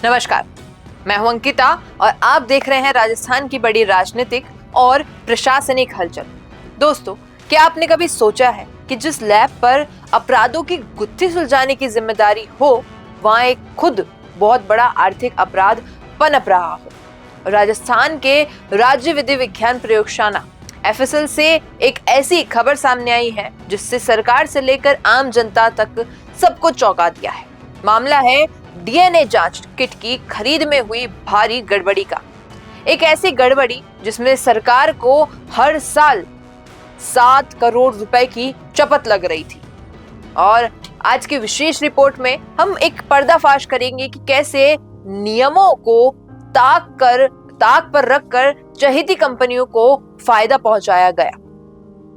नमस्कार, मैं हूं अंकिता और आप देख रहे हैं राजस्थान की बड़ी राजनीतिक और प्रशासनिक हलचल। दोस्तों, क्या आपने कभी सोचा है कि जिस लैब पर अपराधों की गुत्थी सुलझाने की जिम्मेदारी हो, वहां एक खुद बहुत बड़ा आर्थिक अपराध पनप रहा हो। राजस्थान के राज्य विधि विज्ञान प्रयोगशाला FSL से एक ऐसी खबर सामने आई है जिससे सरकार से लेकर आम जनता तक सबको चौंका दिया है। मामला है DNA जांच किट की खरीद में हुई भारी गड़बड़ी का। एक ऐसी गड़बड़ी जिसमें सरकार को हर साल 7 करोड़ रुपए की चपत लग रही थी। और आज की विशेष रिपोर्ट में हम एक पर्दाफाश करेंगे कि कैसे नियमों को ताक पर रखकर चहेती कंपनियों को फायदा पहुंचाया गया।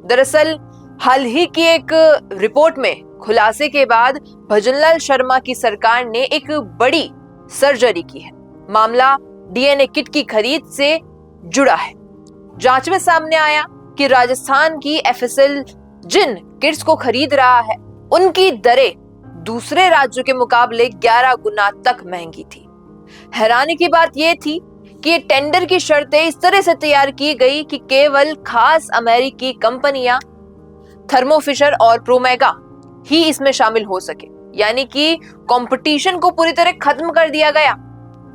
दरअसल हाल ही की एक रिपोर्ट में खुलासे के बाद भजनलाल शर्मा की सरकार ने एक बड़ी सर्जरी की है। मामला DNA किट की खरीद से जुड़ा है। जांच में सामने आया कि राजस्थान की FSL जिन किट्स को खरीद रहा है, उनकी दरें दूसरे राज्यों के मुकाबले 11 गुना तक महंगी थी। हैरानी की बात यह थी कि ये टेंडर की शर्तें इस तरह से तैयार की गई कि केवल खास अमेरिकी कंपनियां थर्मो फिशर और प्रोमेगा ही इसमें शामिल हो सके, यानी कि कंपटीशन को पूरी तरह खत्म कर दिया गया।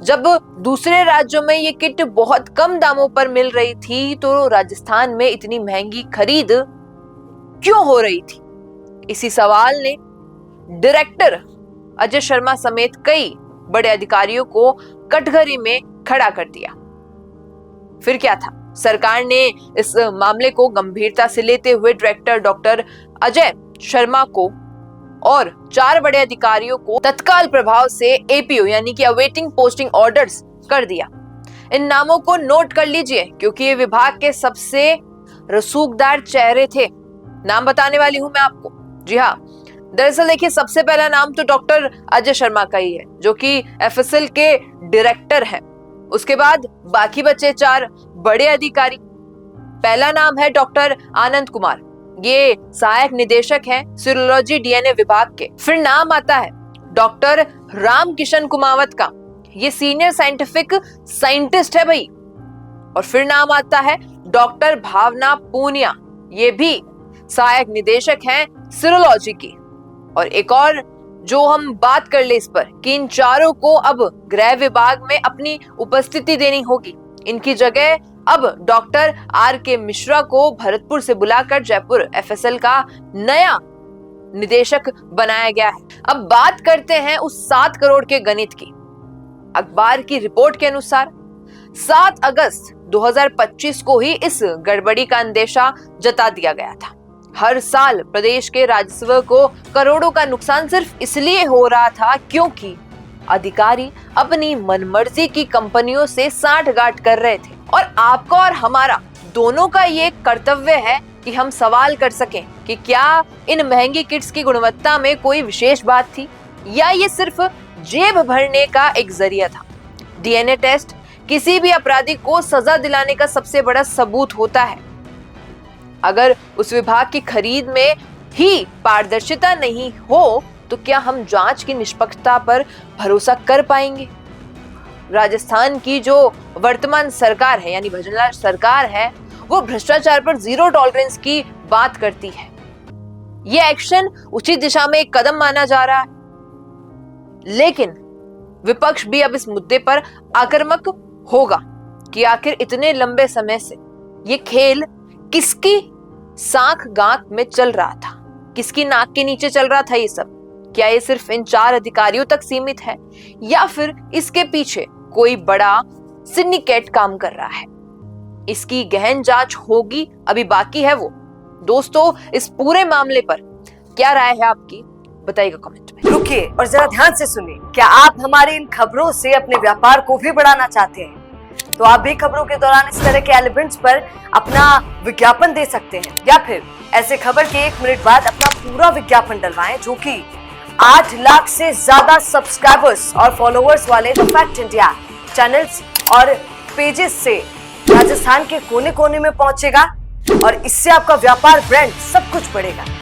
जब दूसरे राज्यों में ये किट बहुत कम दामों पर मिल रही थी, तो राजस्थान में इतनी महंगी खरीद क्यों हो रही थी? इसी सवाल ने डायरेक्टर अजय शर्मा समेत कई बड़े अधिकारियों को कटघरे में खड़ा कर दिया। फिर क्या था? सरकार ने इस मामले को गंभीरता से लेते हुए डायरेक्टर डॉक्टर अजय शर्मा को और 4 बड़े अधिकारियों को तत्काल प्रभाव से APO यानी कि अवेटिंग पोस्टिंग ऑर्डर्स कर दिया। इन नामों को नोट कर लीजिए क्योंकि ये विभाग के सबसे रसूखदार चेहरे थे। नाम बताने वाली हूं मैं आपको। जी हाँ, दरअसल देखिए, सबसे पहला नाम तो डॉक्टर अजय शर्मा का ही है, जो कि FSL के डायरेक्टर हैं। उसके बाद बाकी बचे 4 बड़े अधिकारी। पहला नाम है डॉक्टर आनंद कुमार, ये सहायक निदेशक हैं सीरोलॉजी DNA विभाग के। फिर नाम आता है डॉक्टर राम किशन कुमावत का, ये सीनियर साइंटिफिक साइंटिस्ट है भाई। और फिर नाम आता है डॉक्टर भावना पूनिया, ये भी सहायक निदेशक हैं सीरोलॉजी की। और एक और जो हम बात कर ले इस पर कि इन चारों को अब गृह विभाग में अपनी उपस्थिति देनी होगी। इनकी जगह अब डॉक्टर RK मिश्रा को भरतपुर से बुलाकर जयपुर FSL का नया निदेशक बनाया गया है। अब बात करते हैं उस 7 करोड़ के गणित की। अखबार की रिपोर्ट के अनुसार 7 अगस्त 2025 को ही इस गड़बड़ी का अंदेशा जता दिया गया था। हर साल प्रदेश के राजस्व को करोड़ों का नुकसान सिर्फ इसलिए हो रहा था क्योंकि अधिकारी अपनी मनमर्जी की कंपनियों से सांठगांठ कर रहे थे। और आपका और हमारा दोनों का ये कर्तव्य है कि हम सवाल कर सकें कि क्या इन महंगी किट्स की गुणवत्ता में कोई विशेष बात थी या ये सिर्फ जेब भरने का एक जरिया था। DNA टेस्ट किसी भी अपराधी को सजा दिलाने का सबसे बड़ा सबूत होता है। अगर उस विभाग की खरीद में ही पारदर्शिता नहीं हो तो क्या हम जांच की निष्पक्षता पर भरोसा कर पाएंगे? राजस्थान की जो वर्तमान सरकार है यानी भजनलाल सरकार है, वो भ्रष्टाचार पर 0 टॉलरेंस की बात करती है। ये एक्शन उचित दिशा में एक कदम माना जा रहा है, लेकिन विपक्ष भी अब इस मुद्दे पर आक्रामक होगा कि आखिर इतने लंबे समय से ये खेल किसकी साख गांठ में चल रहा था, किसकी नाक के नीचे चल रहा था ये सब? क्या ये सिर्फ इन 4 अधिकारियों तक सीमित है या फिर इसके पीछे कोई बड़ा सिंडिकेट काम कर रहा है? इसकी गहन जांच होगी, अभी बाकी है वो। दोस्तों, इस पूरे मामले पर क्या राय है आपकी? बताइएगा कमेंट में। रुकिए और जरा ध्यान से सुनिए। क्या आप हमारी इन खबरों से अपने व्यापार को भी बढ़ाना चाहते हैं? तो आप भी खबरों के दौरान इस तरह के एलिमेंट्स पर अपना विज्ञापन दे सकते हैं, या फिर ऐसे खबर के 1 मिनट बाद अपना पूरा विज्ञापन डलवाएं, जो कि 8 लाख से ज्यादा सब्सक्राइबर्स और फॉलोअर्स वाले द फैक्ट इंडिया चैनल्स और पेजेस से राजस्थान के कोने कोने में पहुंचेगा और इससे आपका व्यापार, ब्रांड सब कुछ बढ़ेगा।